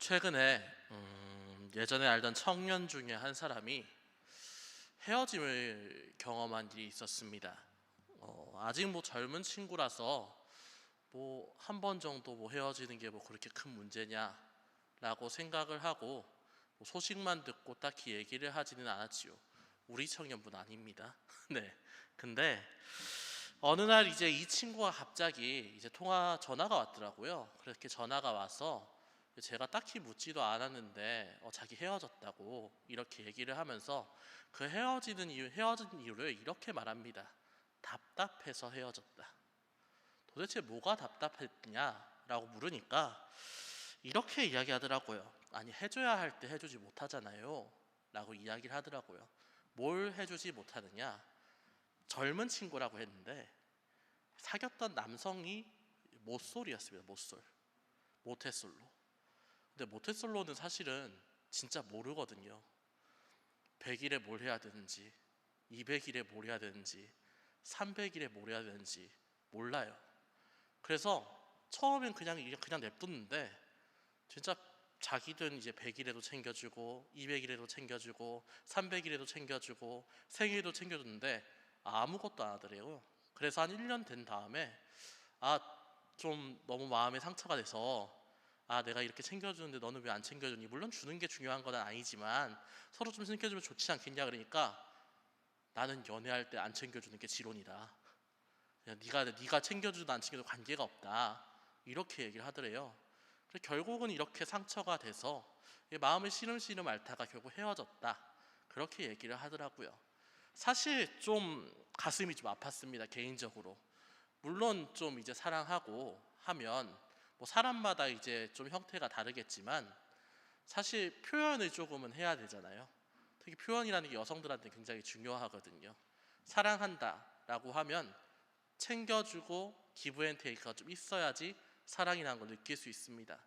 최근에 예전에 알던 청년 중에 한 사람이 헤어짐을 경험한 일이 있었습니다. 아직 젊은 친구라서 한 번 정도 헤어지는 게 그렇게 큰 문제냐라고 생각을 하고 소식만 듣고 딱히 얘기를 하지는 않았지요. 우리 청년분 아닙니다. 네. 근데 어느 날 이제 이 친구가 갑자기 이제 전화가 왔더라고요. 그렇게 전화가 와서 제가 딱히 묻지도 않았는데 자기 헤어졌다고 이렇게 얘기를 하면서 헤어진 이유를 이렇게 말합니다. 답답해서 헤어졌다. 도대체 뭐가 답답했냐라고 물으니까 이렇게 이야기하더라고요. 아니, 해줘야 할 때 해주지 못하잖아요 라고 이야기를 하더라고요. 뭘 해주지 못하느냐, 젊은 친구라고 했는데 사귀었던 남성이 모쏠이었습니다. 모태솔로. 근데 모태솔로는 사실은 진짜 모르거든요. 100일에 뭘 해야 되는지, 200일에 뭘 해야 되는지, 300일에 뭘 해야 되는지 몰라요. 그래서 처음엔 그냥 냅뒀는데 진짜 자기든 이제 100일에도 챙겨주고 200일에도 챙겨주고 300일에도 챙겨주고 생일도 챙겨줬는데 아무것도 안 하더래요. 그래서 한 1년 된 다음에 좀 너무 마음에 상처가 돼서 내가 이렇게 챙겨주는데 너는 왜 안 챙겨주니? 물론 주는 게 중요한 건 아니지만 서로 좀 챙겨주면 좋지 않겠냐 그러니까 나는 연애할 때 안 챙겨주는 게 지론이다. 그냥 네가 챙겨주든 안 챙겨도 관계가 없다. 이렇게 얘기를 하더래요. 그래서 결국은 이렇게 상처가 돼서 마음을 시름시름 앓다가 결국 헤어졌다. 그렇게 얘기를 하더라고요. 사실 좀 가슴이 좀 아팠습니다. 개인적으로. 물론 좀 이제 사랑하고 하면 사람마다 이제 좀 형태가 다르겠지만 사실 표현을 조금은 해야 되잖아요. 특히 표현이라는 게 여성들한테 굉장히 중요하거든요. 사랑한다라고 하면 챙겨주고 기브앤테이크가 좀 있어야지 사랑이라는 걸 느낄 수 있습니다.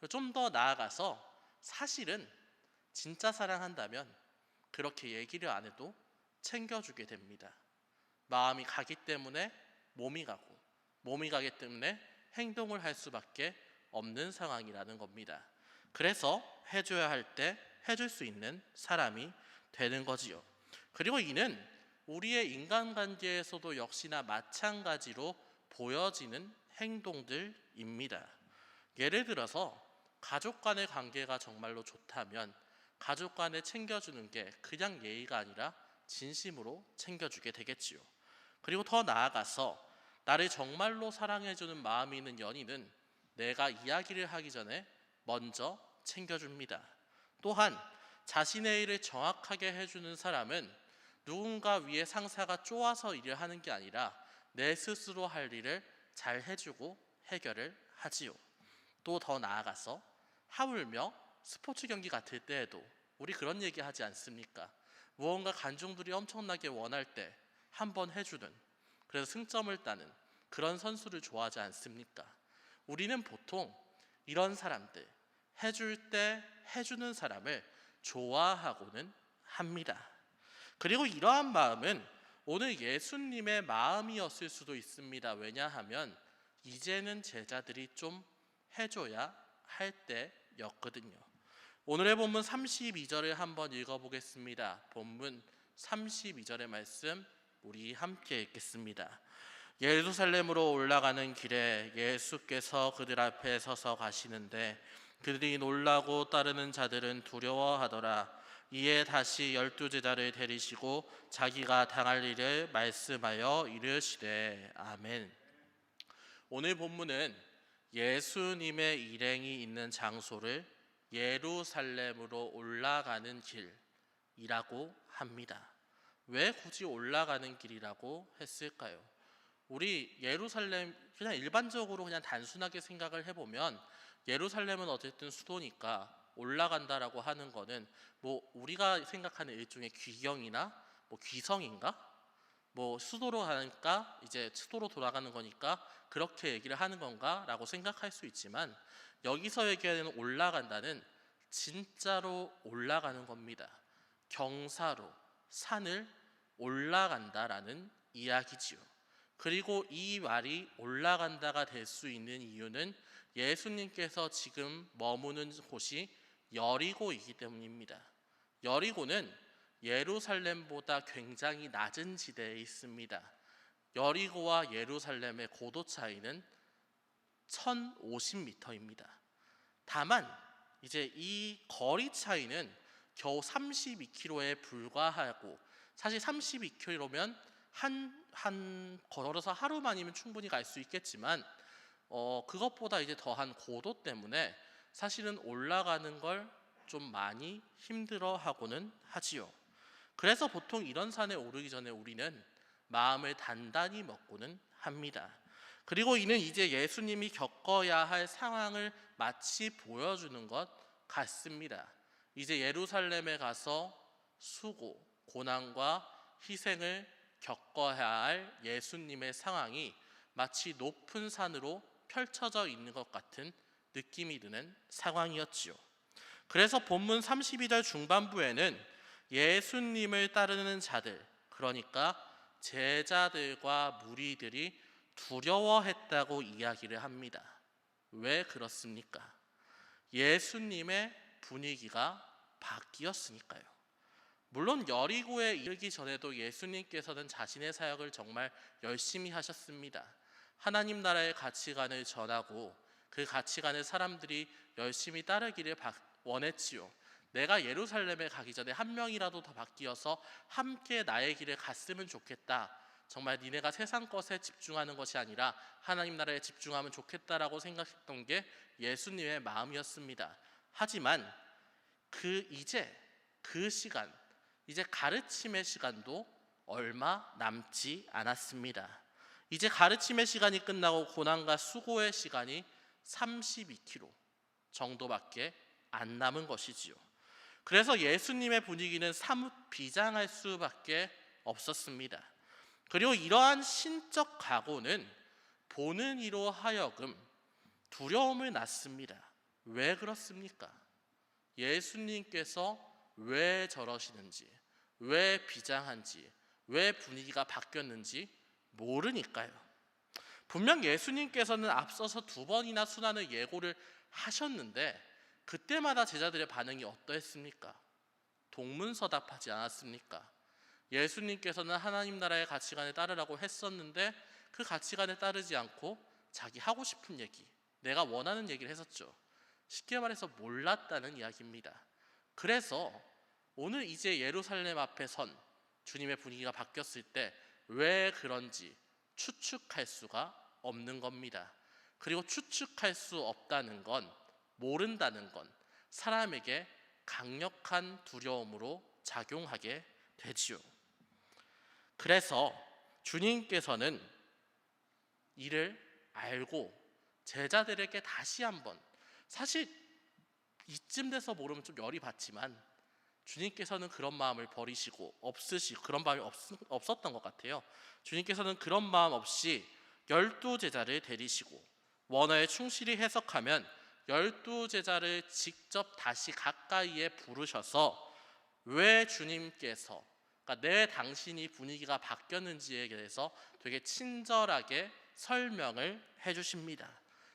좀 더 나아가서 사실은 진짜 사랑한다면 그렇게 얘기를 안 해도 챙겨주게 됩니다. 마음이 가기 때문에 몸이 가고, 몸이 가기 때문에 행동을 할 수밖에 없는 상황이라는 겁니다. 그래서 해줘야 할 때 해줄 수 있는 사람이 되는 거지요. 그리고 이는 우리의 인간관계에서도 역시나 마찬가지로 보여지는 행동들입니다. 예를 들어서 가족 간의 관계가 정말로 좋다면 가족 간에 챙겨주는 게 그냥 예의가 아니라 진심으로 챙겨주게 되겠지요. 그리고 더 나아가서 나를 정말로 사랑해주는 마음이 있는 연인은 내가 이야기를 하기 전에 먼저 챙겨줍니다. 또한 자신의 일을 정확하게 해주는 사람은 누군가 위에 상사가 쪼아서 일을 하는 게 아니라 내 스스로 할 일을 잘 해주고 해결을 하지요. 또 더 나아가서 하물며 스포츠 경기 같을 때에도 우리 그런 얘기 하지 않습니까? 무언가 관중들이 엄청나게 원할 때 한번 해주는, 그래서 승점을 따는 그런 선수를 좋아하지 않습니까? 우리는 보통 이런 사람들, 해줄 때 해주는 사람을 좋아하고는 합니다. 그리고 이러한 마음은 오늘 예수님의 마음이었을 수도 있습니다. 왜냐하면 이제는 제자들이 좀 해줘야 할 때였거든요. 오늘의 본문 32절을 한번 읽어보겠습니다. 본문 32절의 말씀 우리 함께 읽겠습니다. 예루살렘으로 올라가는 길에 예수께서 그들 앞에 서서 가시는데 그들이 놀라고 따르는 자들은 두려워하더라. 이에 다시 12제자를 데리시고 자기가 당할 일을 말씀하여 이르시되 아멘. 오늘 본문은 예수님의 일행이 있는 장소를 예루살렘으로 올라가는 길이라고 합니다. 왜 굳이 올라가는 길이라고 했을까요? 우리 예루살렘 그냥 일반적으로 그냥 단순하게 생각을 해보면 예루살렘은 어쨌든 수도니까 올라간다라고 하는 거는 우리가 생각하는 일종의 귀경이나 귀성인가? 수도로 가니까 이제 수도로 돌아가는 거니까 그렇게 얘기를 하는 건가? 라고 생각할 수 있지만 여기서 얘기하는 올라간다는 진짜로 올라가는 겁니다. 경사로 산을 올라간다라는 이야기지요. 그리고 이 말이 올라간다가 될 수 있는 이유는 예수님께서 지금 머무는 곳이 여리고이기 때문입니다. 여리고는 예루살렘보다 굉장히 낮은 지대에 있습니다. 여리고와 예루살렘의 고도 차이는 1050m입니다. 다만 이제 이 거리 차이는 겨우 32km에 불과하고, 사실 32km면 걸어서 하루만이면 충분히 갈 수 있겠지만 그것보다 이제 더한 고도 때문에 사실은 올라가는 걸 좀 많이 힘들어 하고는 하지요. 그래서 보통 이런 산에 오르기 전에 우리는 마음을 단단히 먹고는 합니다. 그리고 이는 이제 예수님이 겪어야 할 상황을 마치 보여주는 것 같습니다. 이제 예루살렘에 가서 수고, 고난과 희생을 겪어야 할 예수님의 상황이 마치 높은 산으로 펼쳐져 있는 것 같은 느낌이 드는 상황이었지요. 그래서 본문 32절 중반부에는 예수님을 따르는 자들, 그러니까 제자들과 무리들이 두려워했다고 이야기를 합니다. 왜 그렇습니까? 예수님의 분위기가 바뀌었으니까요. 물론 여리고에 이르기 전에도 예수님께서는 자신의 사역을 정말 열심히 하셨습니다. 하나님 나라의 가치관을 전하고 그 가치관을 사람들이 열심히 따르기를 원했지요. 내가 예루살렘에 가기 전에 한 명이라도 더 바뀌어서 함께 나의 길을 갔으면 좋겠다. 정말 니네가 세상 것에 집중하는 것이 아니라 하나님 나라에 집중하면 좋겠다라고 생각했던 게 예수님의 마음이었습니다. 하지만 그 시간, 이제 가르침의 시간도 얼마 남지 않았습니다. 이제 가르침의 시간이 끝나고 고난과 수고의 시간이 32km 정도밖에 안 남은 것이지요. 그래서 예수님의 분위기는 사뭇 비장할 수밖에 없었습니다. 그리고 이러한 신적 각오는 보는 이로 하여금 두려움을 낳습니다. 왜 그렇습니까? 예수님께서 왜 저러시는지, 왜 비장한지, 왜 분위기가 바뀌었는지 모르니까요. 분명 예수님께서는 앞서서 2번이나 순환을 예고를 하셨는데 그때마다 제자들의 반응이 어떠했습니까? 동문서답하지 않았습니까? 예수님께서는 하나님 나라의 가치관에 따르라고 했었는데 그 가치관에 따르지 않고 자기 하고 싶은 얘기, 내가 원하는 얘기를 했었죠. 쉽게 말해서 몰랐다는 이야기입니다. 그래서 오늘 이제 예루살렘 앞에 선 주님의 분위기가 바뀌었을 때 왜 그런지 추측할 수가 없는 겁니다. 그리고 추측할 수 없다는 건, 모른다는 건 사람에게 강력한 두려움으로 작용하게 되지요. 그래서 주님께서는 이를 알고 제자들에게 다시 한번, 사실 이쯤 돼서 모르면 좀 열이 받지만 주님께서는 그런 마음을 버리시고 그런 마음이 없었던 것 같아요. 주님께서는 그런 마음 없이 12제자를 데리시고 원어에 충실히 해석하면 12제자를 직접 다시 가까이에 부르셔서 왜 주님께서, 그러니까 당신이 분위기가 바뀌었는지에 대해서 되게 친절하게 설명을 해주십니다.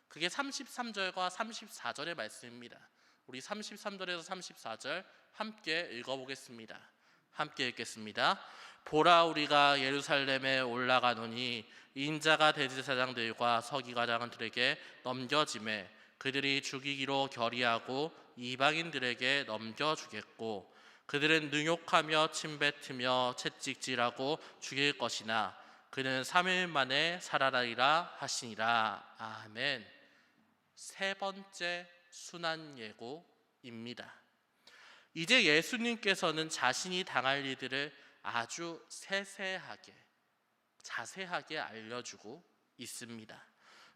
그게 33절과 34절의 말씀입니다. 우리 33절에서 34절 함께 읽어보겠습니다. 함께 읽겠습니다. 보라, 우리가 예루살렘에 올라가노니 인자가 대제사장들과 서기관들에게 넘겨지매 그들이 죽이기로 결의하고 이방인들에게 넘겨주겠고 그들은 능욕하며 침뱉으며 채찍질하고 죽일 것이나 그는 3일 만에 살아나리라 하시니라. 아멘. 세 번째 순환 예고입니다. 이제 예수님께서는 자신이 당할 일들을 아주 세세하게, 자세하게 알려주고 있습니다.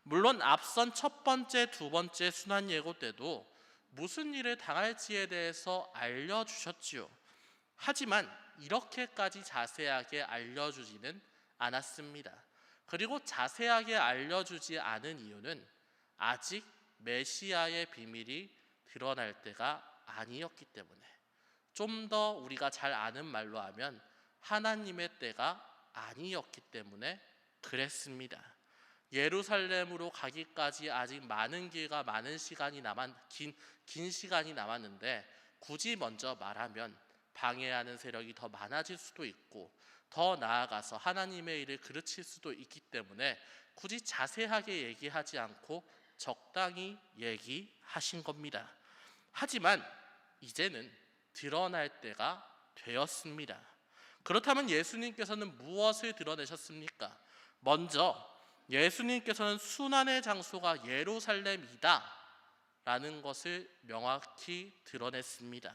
물론 앞선 첫 번째, 두 번째 순환 예고 때도 무슨 일을 당할지에 대해서 알려주셨지요. 하지만 이렇게까지 자세하게 알려주지는 않았습니다. 그리고 자세하게 알려주지 않은 이유는 아직 메시아의 비밀이 드러날 때가 아니었기 때문에, 좀 더 우리가 잘 아는 말로 하면 하나님의 때가 아니었기 때문에 그랬습니다. 예루살렘으로 가기까지 아직 많은 길과 많은 시간이 긴 시간이 남았는데 굳이 먼저 말하면 방해하는 세력이 더 많아질 수도 있고 더 나아가서 하나님의 일을 그르칠 수도 있기 때문에 굳이 자세하게 얘기하지 않고 적당히 얘기하신 겁니다. 하지만 이제는 드러날 때가 되었습니다. 그렇다면 예수님께서는 무엇을 드러내셨습니까? 먼저 예수님께서는 순환의 장소가 예루살렘이다 라는 것을 명확히 드러냈습니다.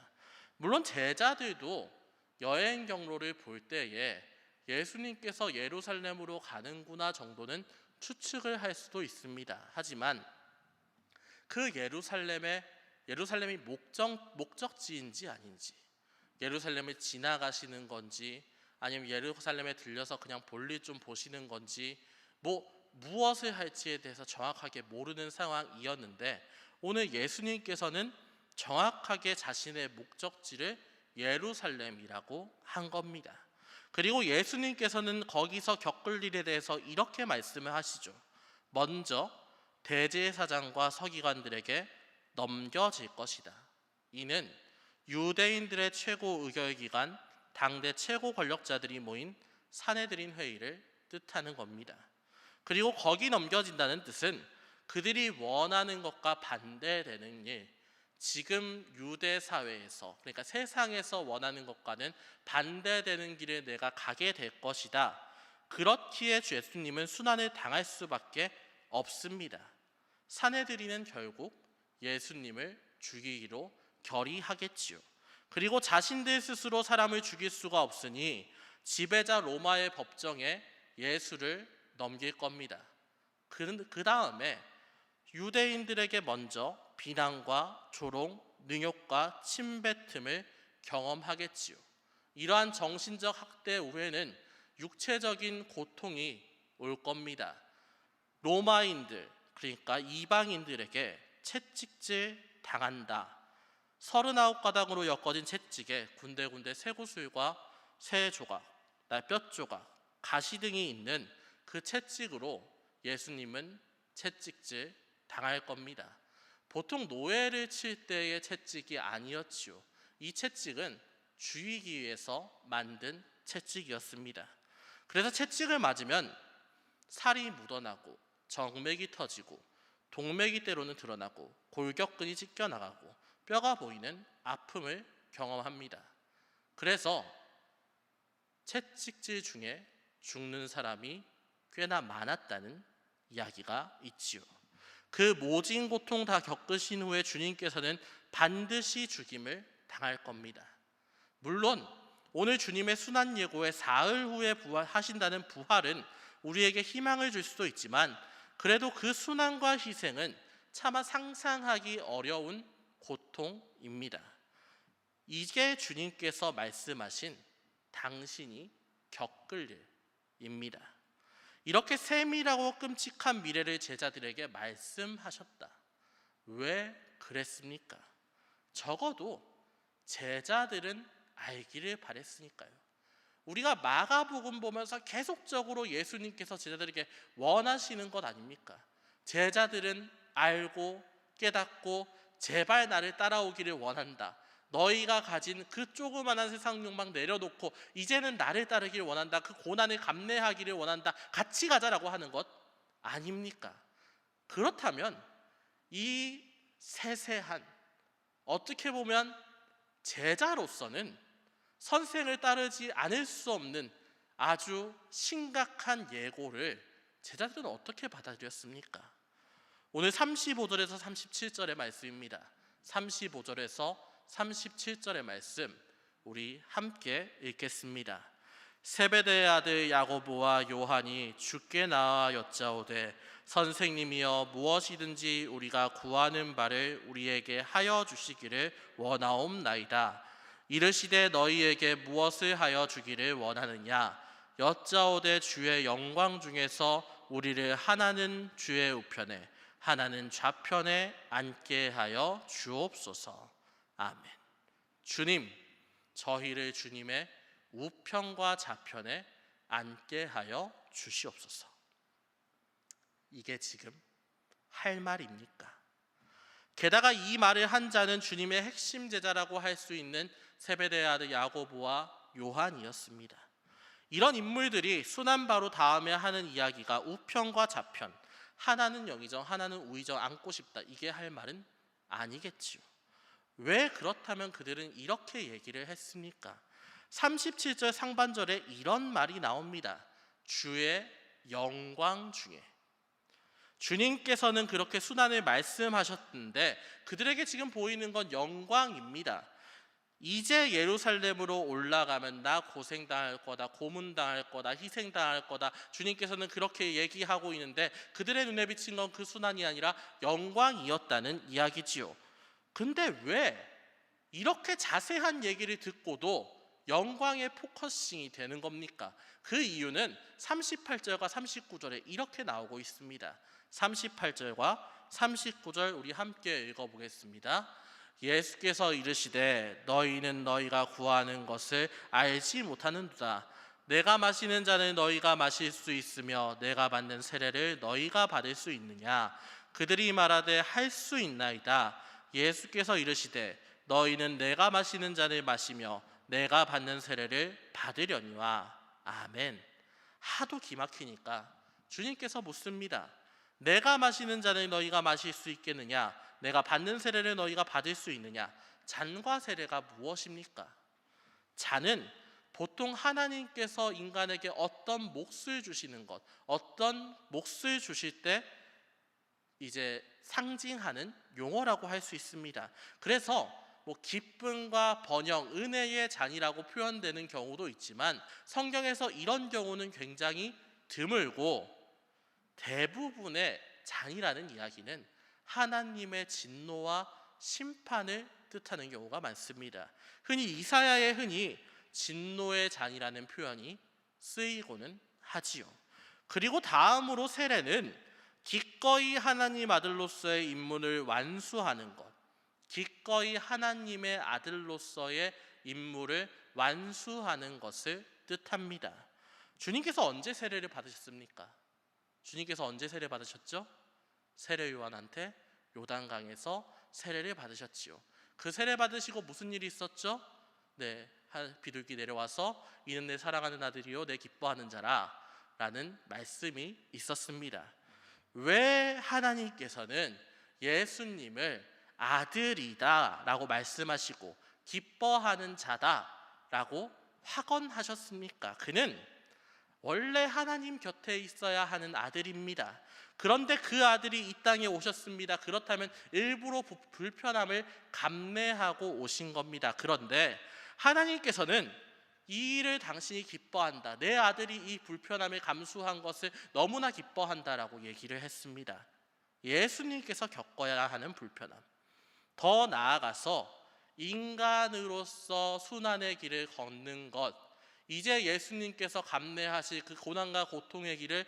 물론 제자들도 여행 경로를 볼 때에 예수님께서 예루살렘으로 가는구나 정도는 추측을 할 수도 있습니다. 하지만 그 예루살렘이 목적지인지 아닌지, 예루살렘을 지나가시는 건지 아니면 예루살렘에 들려서 그냥 볼일 좀 보시는 건지 무엇을 할지에 대해서 정확하게 모르는 상황이었는데 오늘 예수님께서는 정확하게 자신의 목적지를 예루살렘이라고 한 겁니다. 그리고 예수님께서는 거기서 겪을 일에 대해서 이렇게 말씀을 하시죠. 먼저 대제사장과 서기관들에게 넘겨질 것이다. 이는 유대인들의 최고 의결기관, 당대 최고 권력자들이 모인 산헤드린 회의를 뜻하는 겁니다. 그리고 거기 넘겨진다는 뜻은 그들이 원하는 것과 반대되는 일, 지금 유대 사회에서 그러니까 세상에서 원하는 것과는 반대되는 길을 내가 가게 될 것이다. 그렇기에 예수님은 순환을 당할 수밖에 없습니다. 산헤드린은 결국 예수님을 죽이기로 결의하겠지요. 그리고 자신들 스스로 사람을 죽일 수가 없으니 지배자 로마의 법정에 예수를 넘길 겁니다. 그 다음에 유대인들에게 먼저 비난과 조롱, 능욕과 침뱉음을 경험하겠지요. 이러한 정신적 학대 후에는 육체적인 고통이 올 겁니다. 로마인들, 그러니까 이방인들에게 채찍질 당한다. 39가닥으로 엮어진 채찍에 군데군데 쇠구슬과 쇠조각, 뼈조각, 가시 등이 있는 그 채찍으로 예수님은 채찍질 당할 겁니다. 보통 노예를 칠 때의 채찍이 아니었지요. 이 채찍은 죽이기 위해서 만든 채찍이었습니다. 그래서 채찍을 맞으면 살이 묻어나고 정맥이 터지고 동맥이 때로는 드러나고 골격근이 찢겨나가고 뼈가 보이는 아픔을 경험합니다. 그래서 채찍질 중에 죽는 사람이 꽤나 많았다는 이야기가 있지요. 그 모진 고통 다 겪으신 후에 주님께서는 반드시 죽임을 당할 겁니다. 물론 오늘 주님의 순환 예고에 사흘 후에 하신다는 부활은 우리에게 희망을 줄 수도 있지만 그래도 그 순환과 희생은 차마 상상하기 어려운 고통입니다. 이게 주님께서 말씀하신 당신이 겪을 일입니다. 이렇게 세밀하고 끔찍한 미래를 제자들에게 말씀하셨다. 왜 그랬습니까? 적어도 제자들은 알기를 바랬으니까요. 우리가 마가복음 보면서 계속적으로 예수님께서 제자들에게 원하시는 것 아닙니까? 제자들은 알고 깨닫고 제발 나를 따라오기를 원한다. 너희가 가진 그 조그만한 세상 욕망 내려놓고 이제는 나를 따르기를 원한다. 그 고난을 감내하기를 원한다. 같이 가자라고 하는 것 아닙니까? 그렇다면 이 세세한 어떻게 보면 제자로서는 선생을 따르지 않을 수 없는 아주 심각한 예고를 제자들은 어떻게 받아들였습니까? 오늘 35절에서 37절의 말씀입니다. 35절에서 37절의 말씀 우리 함께 읽겠습니다. 세베대의 아들 야고보와 요한이 주께 나와 여짜오되 선생님이여 무엇이든지 우리가 구하는 바를 우리에게 하여 주시기를 원하옵나이다. 이르시되 너희에게 무엇을 하여 주기를 원하느냐? 여짜오되 주의 영광 중에서 우리를 하나는 주의 우편에 하나는 좌편에 앉게 하여 주옵소서. 아멘. 주님, 저희를 주님의 우편과 좌편에 앉게 하여 주시옵소서. 이게 지금 할 말입니까? 게다가 이 말을 한 자는 주님의 핵심 제자라고 할 수 있는 세베대의 아들 야고보와 요한이었습니다. 이런 인물들이 순환 바로 다음에 하는 이야기가 우편과 좌편, 하나는 영의정, 하나는 우의정 안고 싶다, 이게 할 말은 아니겠지요. 왜 그렇다면 그들은 이렇게 얘기를 했습니까? 37절 상반절에 이런 말이 나옵니다. 주의 영광 중에. 주님께서는 그렇게 순환을 말씀하셨는데 그들에게 지금 보이는 건 영광입니다. 이제 예루살렘으로 올라가면 나 고생당할 거다, 고문당할 거다, 희생당할 거다. 주님께서는 그렇게 얘기하고 있는데 그들의 눈에 비친 건 그 순환이 아니라 영광이었다는 이야기지요. 근데 왜 이렇게 자세한 얘기를 듣고도 영광의 포커싱이 되는 겁니까? 그 이유는 38절과 39절에 이렇게 나오고 있습니다. 38절과 39절 우리 함께 읽어보겠습니다. 예수께서 이르시되 너희는 너희가 구하는 것을 알지 못하는도다. 내가 마시는 잔을 너희가 마실 수 있으며 내가 받는 세례를 너희가 받을 수 있느냐? 그들이 말하되 할 수 있나이다. 예수께서 이르시되 너희는 내가 마시는 잔을 마시며 내가 받는 세례를 받으려니와. 아멘. 하도 기막히니까 주님께서 묻습니다. 내가 마시는 잔을 너희가 마실 수 있겠느냐? 내가 받는 세례를 너희가 받을 수 있느냐? 잔과 세례가 무엇입니까? 잔은 보통 하나님께서 인간에게 어떤 몫을 주시는 것, 어떤 몫을 주실 때 이제 상징하는 용어라고 할 수 있습니다. 그래서 기쁨과 번영, 은혜의 잔이라고 표현되는 경우도 있지만 성경에서 이런 경우는 굉장히 드물고 대부분의 잔이라는 이야기는 하나님의 진노와 심판을 뜻하는 경우가 많습니다. 흔히 진노의 잔이라는 표현이 쓰이고는 하지요. 그리고 다음으로 세례는 기꺼이 하나님 아들로서의 임무를 완수하는 것, 기꺼이 하나님의 아들로서의 임무를 완수하는 것을 뜻합니다. 주님께서 언제 세례를 받으셨습니까? 주님께서 언제 세례 받으셨죠? 세례 요한한테 요단강에서 세례를 받으셨지요. 그 세례 받으시고 무슨 일이 있었죠? 비둘기 내려와서 이는 내 사랑하는 아들이요 내 기뻐하는 자라 라는 말씀이 있었습니다. 왜 하나님께서는 예수님을 아들이다 라고 말씀하시고 기뻐하는 자다 라고 확언하셨습니까? 그는 원래 하나님 곁에 있어야 하는 아들입니다. 그런데 그 아들이 이 땅에 오셨습니다. 그렇다면 일부러 불편함을 감내하고 오신 겁니다. 그런데 하나님께서는 이 일을 당신이 기뻐한다, 내 아들이 이 불편함을 감수한 것을 너무나 기뻐한다라고 얘기를 했습니다. 예수님께서 겪어야 하는 불편함, 더 나아가서 인간으로서 순환의 길을 걷는 것, 이제 예수님께서 감내하실 그 고난과 고통의 길을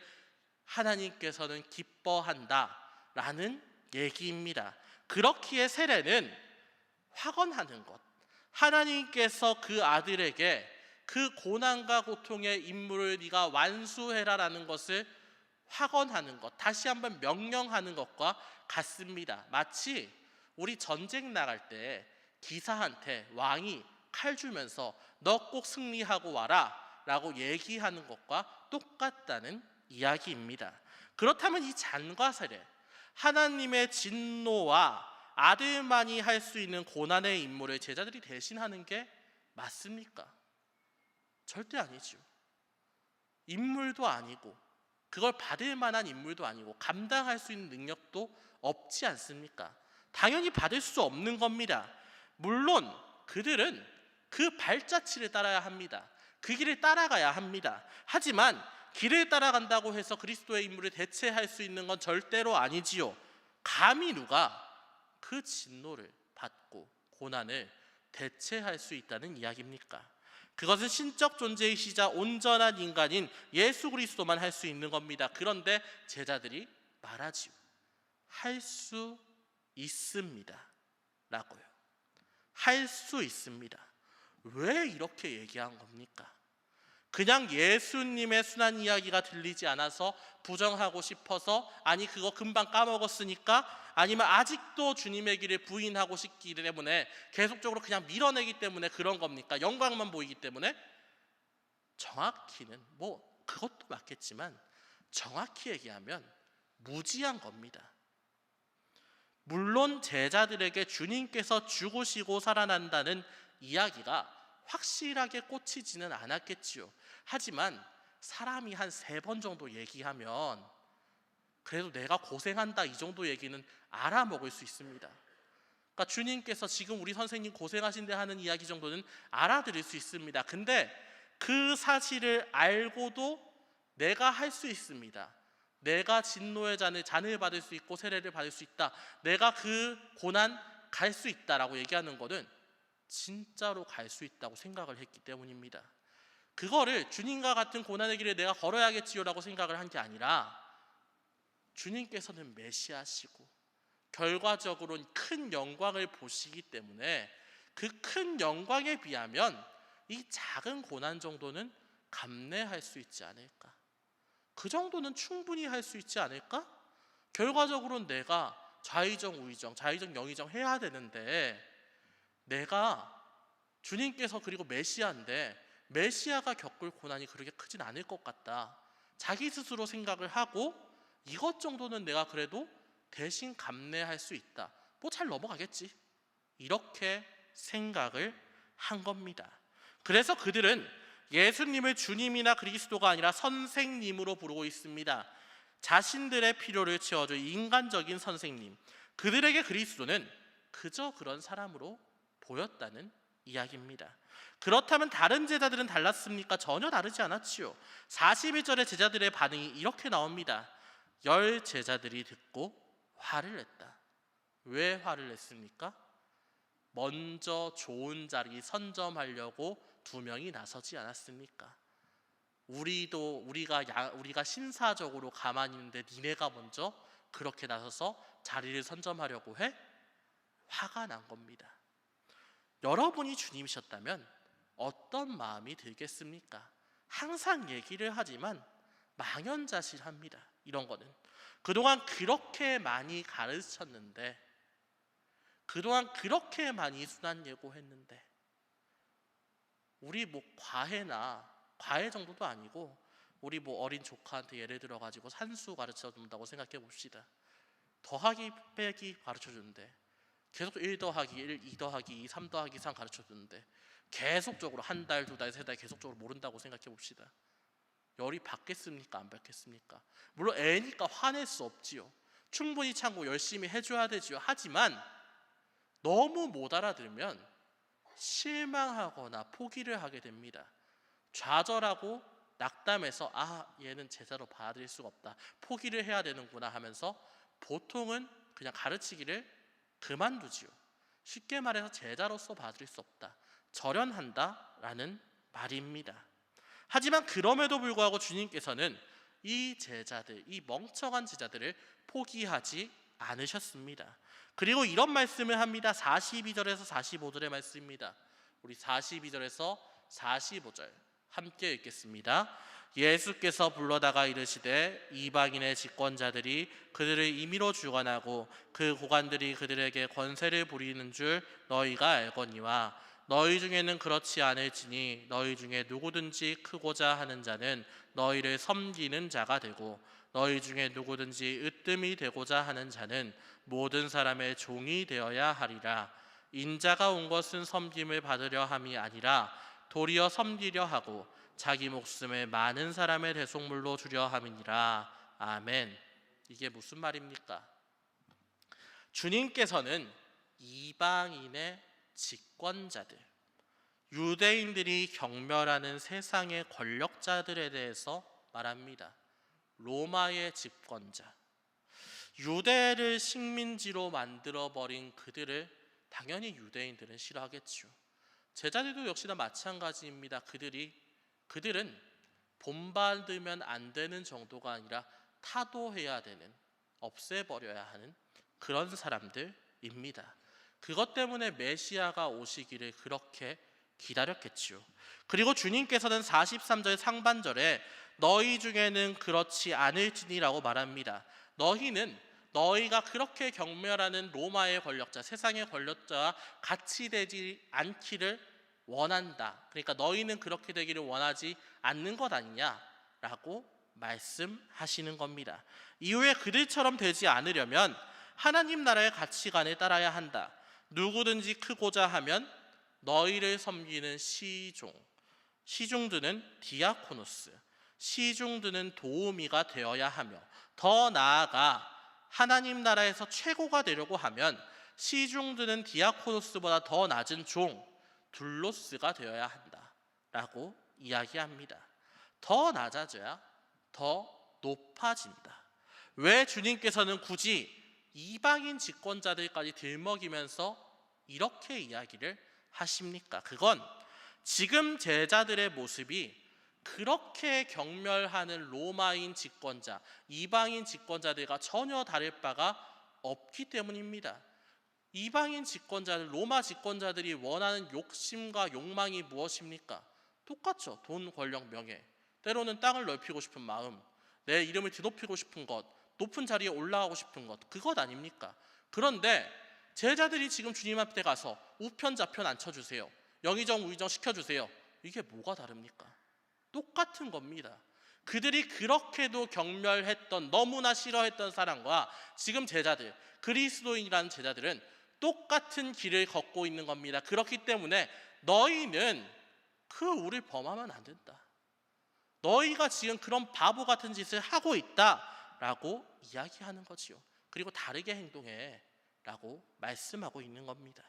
하나님께서는 기뻐한다라는 얘기입니다. 그렇기에 세례는 확언하는 것, 하나님께서 그 아들에게 그 고난과 고통의 임무를 네가 완수해라라는 것을 확언하는 것, 다시 한번 명령하는 것과 같습니다. 마치 우리 전쟁 나갈 때 기사한테 왕이 칼 주면서 너 꼭 승리하고 와라 라고 얘기하는 것과 똑같다는 이야기입니다. 그렇다면 이 잔과 세례, 하나님의 진노와 아들만이 할 수 있는 고난의 임무를 제자들이 대신하는 게 맞습니까? 절대 아니죠. 인물도 아니고 그걸 받을 만한 인물도 아니고 감당할 수 있는 능력도 없지 않습니까? 당연히 받을 수 없는 겁니다. 물론 그들은 그 발자취를 따라야 합니다. 그 길을 따라가야 합니다. 하지만 길을 따라간다고 해서 그리스도의 임무를 대체할 수 있는 건 절대로 아니지요. 감히 누가 그 진노를 받고 고난을 대체할 수 있다는 이야기입니까? 그것은 신적 존재이시자 온전한 인간인 예수 그리스도만 할 수 있는 겁니다. 그런데 제자들이 말하지요. 할 수 있습니다 라고요. 할 수 있습니다. 왜 이렇게 얘기한 겁니까? 그냥 예수님의 순환 이야기가 들리지 않아서 부정하고 싶어서, 아니 그거 금방 까먹었으니까, 아니면 아직도 주님의 길을 부인하고 싶기 때문에 계속적으로 그냥 밀어내기 때문에 그런 겁니까? 영광만 보이기 때문에? 정확히는 뭐 그것도 맞겠지만 정확히 얘기하면 무지한 겁니다. 물론 제자들에게 주님께서 죽으시고 살아난다는 이야기가 확실하게 꽂히지는 않았겠지요. 하지만 사람이 한 3번 정도 얘기하면 그래도 내가 고생한다 이 정도 얘기는 알아먹을 수 있습니다. 그러니까 주님께서 지금 우리 선생님 고생하신대 하는 이야기 정도는 알아들을 수 있습니다. 근데 그 사실을 알고도 내가 할 수 있습니다. 내가 진노의 잔을 받을 수 있고 세례를 받을 수 있다, 내가 그 고난 갈 수 있다라고 얘기하는 것은 진짜로 갈 수 있다고 생각을 했기 때문입니다. 그거를 주님과 같은 고난의 길을 내가 걸어야겠지요라고 생각을 한 게 아니라, 주님께서는 메시아시고 결과적으로는 큰 영광을 보시기 때문에 그 큰 영광에 비하면 이 작은 고난 정도는 감내할 수 있지 않을까, 그 정도는 충분히 할 수 있지 않을까? 결과적으로는 내가 좌의정 우의정 좌의정 영의정 해야 되는데, 내가 주님께서 그리고 메시아인데 메시아가 겪을 고난이 그렇게 크진 않을 것 같다, 자기 스스로 생각을 하고 이것 정도는 내가 그래도 대신 감내할 수 있다, 뭐 잘 넘어가겠지, 이렇게 생각을 한 겁니다. 그래서 그들은 예수님을 주님이나 그리스도가 아니라 선생님으로 부르고 있습니다. 자신들의 필요를 채워줄 인간적인 선생님, 그들에게 그리스도는 그저 그런 사람으로 보였다는 이야기입니다. 그렇다면 다른 제자들은 달랐습니까? 전혀 다르지 않았지요. 41절의 제자들의 반응이 이렇게 나옵니다. 10 제자들이 듣고 화를 냈다. 왜 화를 냈습니까? 먼저 좋은 자리 선점하려고 2명이 나서지 않았습니까? 우리가 신사적으로 가만히 있는데 니네가 먼저 그렇게 나서서 자리를 선점하려고 해? 화가 난 겁니다. 여러분이 주님이셨다면 어떤 마음이 들겠습니까? 항상 얘기를 하지만 망연자실합니다. 이런 거는 그동안 그렇게 많이 가르쳤는데, 그동안 그렇게 많이 순환 예고했는데, 우리 뭐 과외 정도도 아니고 우리 뭐 어린 조카한테 예를 들어 가지고 산수 가르쳐 준다고 생각해 봅시다. 더하기 빼기 가르쳐 주는데 계속 1 더하기 1, 2 더하기 2, 3 더하기 3 가르쳐 주는데 계속적으로 한 달, 2달, 3달 계속적으로 모른다고 생각해 봅시다. 열이 받겠습니까? 안 받겠습니까? 물론 애니까 화낼 수 없지요. 충분히 참고 열심히 해줘야 되지요. 하지만 너무 못 알아들으면 실망하거나 포기를 하게 됩니다. 좌절하고 낙담해서 얘는 제자로 받아들일 수가 없다, 포기를 해야 되는구나 하면서 보통은 그냥 가르치기를 그만두지요. 쉽게 말해서 제자로서 받아들일 수 없다, 절연한다라는 말입니다. 하지만 그럼에도 불구하고 주님께서는 이 제자들, 이 멍청한 제자들을 포기하지 않으셨습니다. 그리고 이런 말씀을 합니다. 42절에서 45절의 말씀입니다. 우리 42절에서 45절 함께 읽겠습니다. 예수께서 불러다가 이르시되 이방인의 집권자들이 그들을 임의로 주관하고 그 고관들이 그들에게 권세를 부리는 줄 너희가 알거니와 너희 중에는 그렇지 않을지니 너희 중에 누구든지 크고자 하는 자는 너희를 섬기는 자가 되고 너희 중에 누구든지 으뜸이 되고자 하는 자는 모든 사람의 종이 되어야 하리라. 인자가 온 것은 섬김을 받으려 함이 아니라 도리어 섬기려 하고 자기 목숨을 많은 사람의 대속물로 주려 함이니라. 아멘. 이게 무슨 말입니까? 주님께서는 이방인의 집권자들, 유대인들이 경멸하는 세상의 권력자들에 대해서 말합니다. 로마의 집권자, 유대를 식민지로 만들어버린 그들을 당연히 유대인들은 싫어하겠죠. 제자들도 역시나 마찬가지입니다. 그들은 본받으면 안 되는 정도가 아니라 타도해야 되는, 없애버려야 하는 그런 사람들입니다. 그것 때문에 메시아가 오시기를 그렇게 기다렸겠지요. 그리고 주님께서는 43절 상반절에 너희 중에는 그렇지 않을지니라고 말합니다. 너희가 그렇게 경멸하는 로마의 권력자, 세상의 권력자와 같이 되지 않기를 원한다. 그러니까 너희는 그렇게 되기를 원하지 않는 것 아니냐라고 말씀하시는 겁니다. 이후에 그들처럼 되지 않으려면 하나님 나라의 가치관에 따라야 한다. 누구든지 크고자 하면 너희를 섬기는 시중드는 디아코노스, 시중드는 도우미가 되어야 하며, 더 나아가 하나님 나라에서 최고가 되려고 하면 시중드는 디아코노스보다 더 낮은 종 둘로스가 되어야 한다라고 이야기합니다. 더 낮아져야 더 높아진다. 왜 주님께서는 굳이 이방인 집권자들까지 들먹이면서 이렇게 이야기를 하십니까? 그건 지금 제자들의 모습이 그렇게 경멸하는 로마인 집권자, 이방인 집권자들과 전혀 다를 바가 없기 때문입니다. 이방인 집권자들, 로마 집권자들이 원하는 욕심과 욕망이 무엇입니까? 똑같죠. 돈, 권력, 명예. 때로는 땅을 넓히고 싶은 마음, 내 이름을 드높이고 싶은 것, 높은 자리에 올라가고 싶은 것, 그것 아닙니까? 그런데 제자들이 지금 주님 앞에 가서 우편 좌편 앉혀주세요, 영의정 우의정 시켜주세요, 이게 뭐가 다릅니까? 똑같은 겁니다. 그들이 그렇게도 경멸했던, 너무나 싫어했던 사람과 지금 제자들, 그리스도인이라는 제자들은 똑같은 길을 걷고 있는 겁니다. 그렇기 때문에 너희는 그 우를 범하면 안 된다. 너희가 지금 그런 바보 같은 짓을 하고 있다라고 이야기하는 거지요. 그리고 다르게 행동해 라고 말씀하고 있는 겁니다.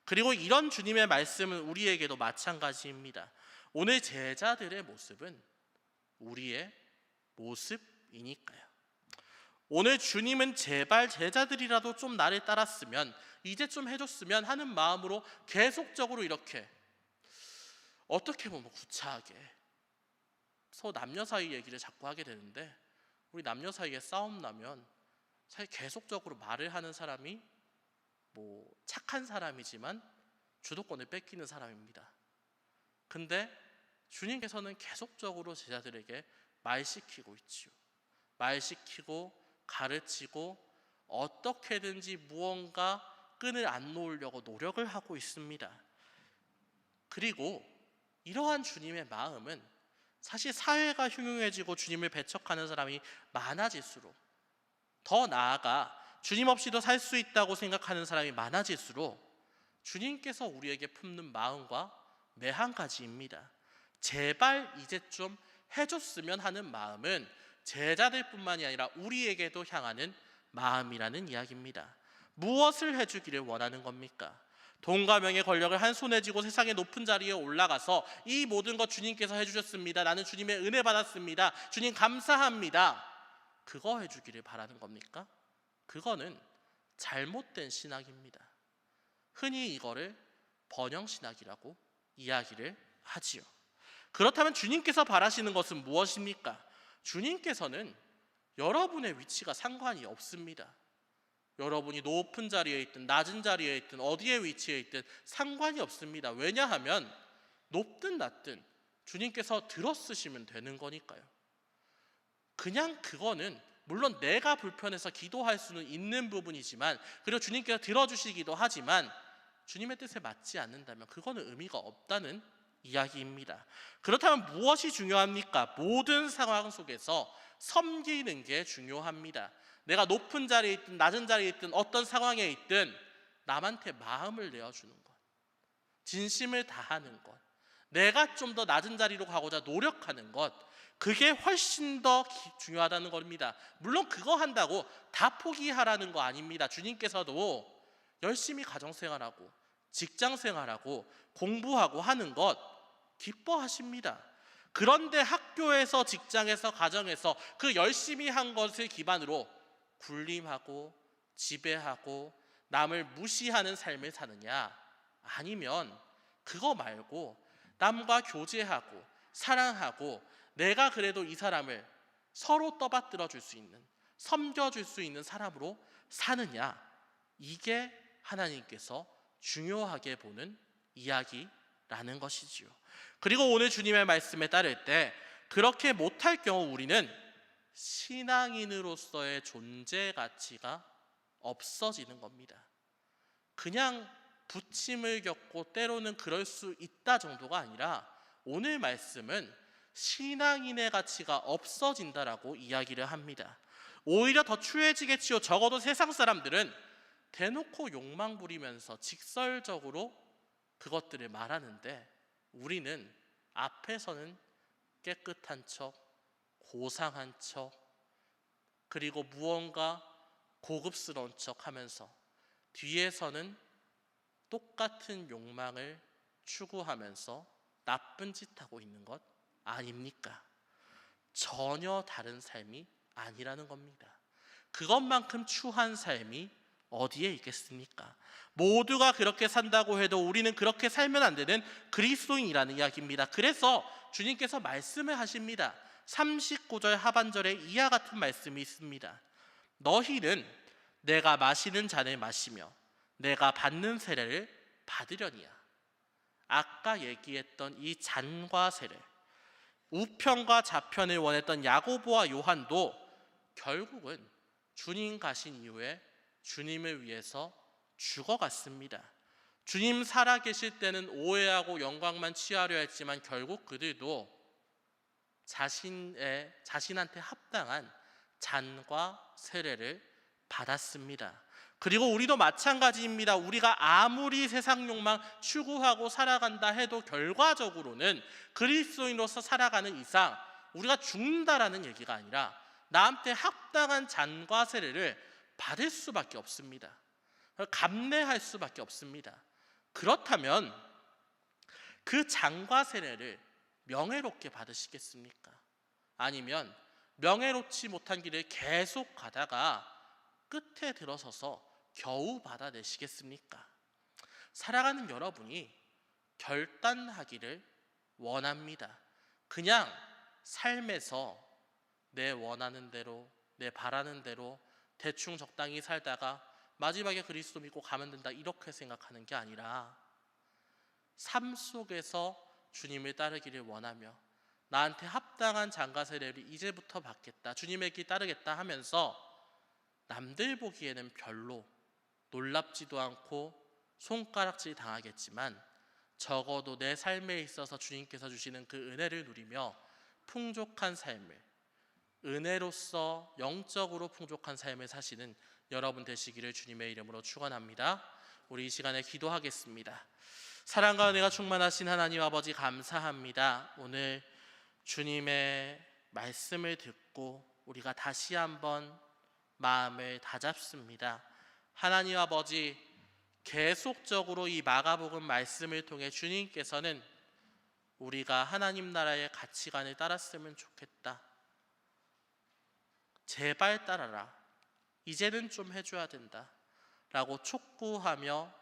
그리고 이런 주님의 말씀은 우리에게도 마찬가지입니다. 오늘 제자들의 모습은 우리의 모습이니까요. 오늘 주님은 제발 제자들이라도 좀 나를 따랐으면, 이제 좀 해줬으면 하는 마음으로 계속적으로 이렇게 어떻게 보면 구차하게 남녀 사이 얘기를 자꾸 하게 되는데, 우리 남녀 사이에 싸움 나면 사실 계속적으로 말을 하는 사람이 착한 사람이지만 주도권을 뺏기는 사람입니다. 근데 주님께서는 계속적으로 제자들에게 말시키고 있지요. 말시키고 가르치고 어떻게든지 무언가 끈을 안 놓으려고 노력을 하고 있습니다. 그리고 이러한 주님의 마음은 사실 사회가 흉흉해지고 주님을 배척하는 사람이 많아질수록, 더 나아가 주님 없이도 살 수 있다고 생각하는 사람이 많아질수록 주님께서 우리에게 품는 마음과 매 한 가지입니다. 제발 이제 좀 해줬으면 하는 마음은 제자들뿐만이 아니라 우리에게도 향하는 마음이라는 이야기입니다. 무엇을 해주기를 원하는 겁니까? 돈과 명예 권력을 한 손에 쥐고 세상의 높은 자리에 올라가서 이 모든 것 주님께서 해주셨습니다, 나는 주님의 은혜 받았습니다, 주님 감사합니다, 그거 해주기를 바라는 겁니까? 그거는 잘못된 신학입니다. 흔히 이거를 번영신학이라고 이야기를 하지요. 그렇다면 주님께서 바라시는 것은 무엇입니까? 주님께서는 여러분의 위치가 상관이 없습니다. 여러분이 높은 자리에 있든 낮은 자리에 있든 어디에 위치해 있든 상관이 없습니다. 왜냐하면 높든 낮든 주님께서 들어쓰시면 되는 거니까요. 그냥 그거는 물론 내가 불편해서 기도할 수는 있는 부분이지만, 그리고 주님께서 들어주시기도 하지만 주님의 뜻에 맞지 않는다면 그거는 의미가 없다는 이야기입니다. 그렇다면 무엇이 중요합니까? 모든 상황 속에서 섬기는 게 중요합니다. 내가 높은 자리에 있든 낮은 자리에 있든 어떤 상황에 있든 남한테 마음을 내어주는 것, 진심을 다하는 것, 내가 좀 더 낮은 자리로 가고자 노력하는 것, 그게 훨씬 더 중요하다는 겁니다. 물론 그거 한다고 다 포기하라는 거 아닙니다. 주님께서도 열심히 가정생활하고 직장생활하고 공부하고 하는 것 기뻐하십니다. 그런데 학교에서, 직장에서, 가정에서 그 열심히 한 것을 기반으로 군림하고 지배하고 남을 무시하는 삶을 사느냐, 아니면 그거 말고 남과 교제하고 사랑하고 내가 그래도 이 사람을 서로 떠받들어 줄 수 있는, 섬겨줄 수 있는 사람으로 사느냐, 이게 하나님께서 중요하게 보는 이야기입니다. 라는 것이지요. 그리고 오늘 주님의 말씀에 따를 때 그렇게 못할 경우 우리는 신앙인으로서의 존재 가치가 없어지는 겁니다. 그냥 부침을 겪고 때로는 그럴 수 있다 정도가 아니라 오늘 말씀은 신앙인의 가치가 없어진다라고 이야기를 합니다. 오히려 더 추해지겠지요. 적어도 세상 사람들은 대놓고 욕망 부리면서 직설적으로 그것들을 말하는데 우리는 앞에서는 깨끗한 척, 고상한 척, 그리고 무언가 고급스러운 척 하면서 뒤에서는 똑같은 욕망을 추구하면서 나쁜 짓 하고 있는 것 아닙니까? 전혀 다른 삶이 아니라는 겁니다. 그것만큼 추한 삶이 어디에 있겠습니까? 모두가 그렇게 산다고 해도 우리는 그렇게 살면 안 되는 그리스도인이라는 이야기입니다. 그래서 주님께서 말씀을 하십니다. 39절 하반절에 이와 같은 말씀이 있습니다. 너희는 내가 마시는 잔을 마시며 내가 받는 세례를 받으려니야. 아까 얘기했던 이 잔과 세례, 우편과 좌편을 원했던 야고보와 요한도 결국은 주님 가신 이후에 주님을 위해서 죽어갔습니다. 주님 살아계실 때는 오해하고 영광만 취하려 했지만 결국 그들도 자신한테 합당한 잔과 세례를 받았습니다. 그리고 우리도 마찬가지입니다. 우리가 아무리 세상 욕망 추구하고 살아간다 해도 결과적으로는 그리스도인으로서 살아가는 이상 우리가 죽는다라는 얘기가 아니라 나한테 합당한 잔과 세례를 받을 수밖에 없습니다. 감내할 수밖에 없습니다. 그렇다면 그 잔과 세례를 명예롭게 받으시겠습니까? 아니면 명예롭지 못한 길을 계속 가다가 끝에 들어서서 겨우 받아내시겠습니까? 살아가는 여러분이 결단하기를 원합니다. 그냥 삶에서 내 원하는 대로, 내 바라는 대로 대충 적당히 살다가 마지막에 그리스도 믿고 가면 된다 이렇게 생각하는 게 아니라 삶 속에서 주님을 따르기를 원하며 나한테 합당한 잔과 세례를 이제부터 받겠다, 주님의 길 따르겠다 하면서 남들 보기에는 별로 놀랍지도 않고 손가락질 당하겠지만 적어도 내 삶에 있어서 주님께서 주시는 그 은혜를 누리며 풍족한 삶을, 은혜로서 영적으로 풍족한 삶을 사시는 여러분 되시기를 주님의 이름으로 축원합니다. 우리 이 시간에 기도하겠습니다. 사랑과 은혜가 충만하신 하나님 아버지 감사합니다. 오늘 주님의 말씀을 듣고 우리가 다시 한번 마음을 다잡습니다. 하나님 아버지, 계속적으로 이 마가복음 말씀을 통해 주님께서는 우리가 하나님 나라의 가치관을 따랐으면 좋겠다, 제발 따라라, 이제는 좀 해줘야 된다 라고 촉구하며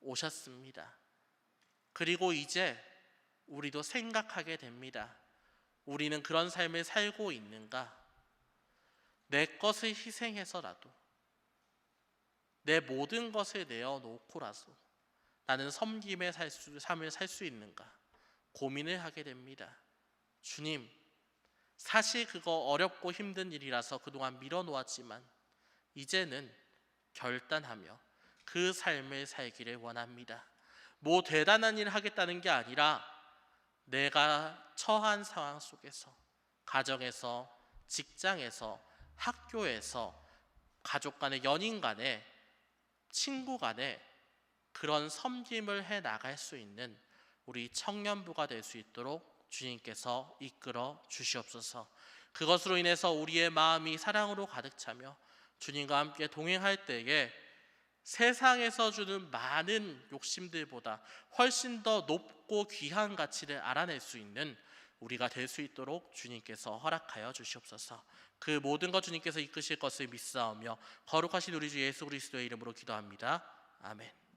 오셨습니다. 그리고 이제 우리도 생각하게 됩니다. 우리는 그런 삶을 살고 있는가? 내 것을 희생해서라도, 내 모든 것을 내어놓고라도 나는 섬김의 삶을 살 수 있는가 고민을 하게 됩니다. 주님, 사실 그거 어렵고 힘든 일이라서 그동안 밀어놓았지만 이제는 결단하며 그 삶을 살기를 원합니다. 뭐 대단한 일을 하겠다는 게 아니라 내가 처한 상황 속에서, 가정에서, 직장에서, 학교에서, 가족 간에, 연인 간에, 친구 간에 그런 섬김을 해 나갈 수 있는 우리 청년부가 될 수 있도록 주님께서 이끌어 주시옵소서. 그것으로 인해서 우리의 마음이 사랑으로 가득 차며 주님과 함께 동행할 때에 세상에서 주는 많은 욕심들보다 훨씬 더 높고 귀한 가치를 알아낼 수 있는 우리가 될 수 있도록 주님께서 허락하여 주시옵소서. 그 모든 것 주님께서 이끄실 것을 믿사오며 거룩하신 우리 주 예수 그리스도의 이름으로 기도합니다. 아멘.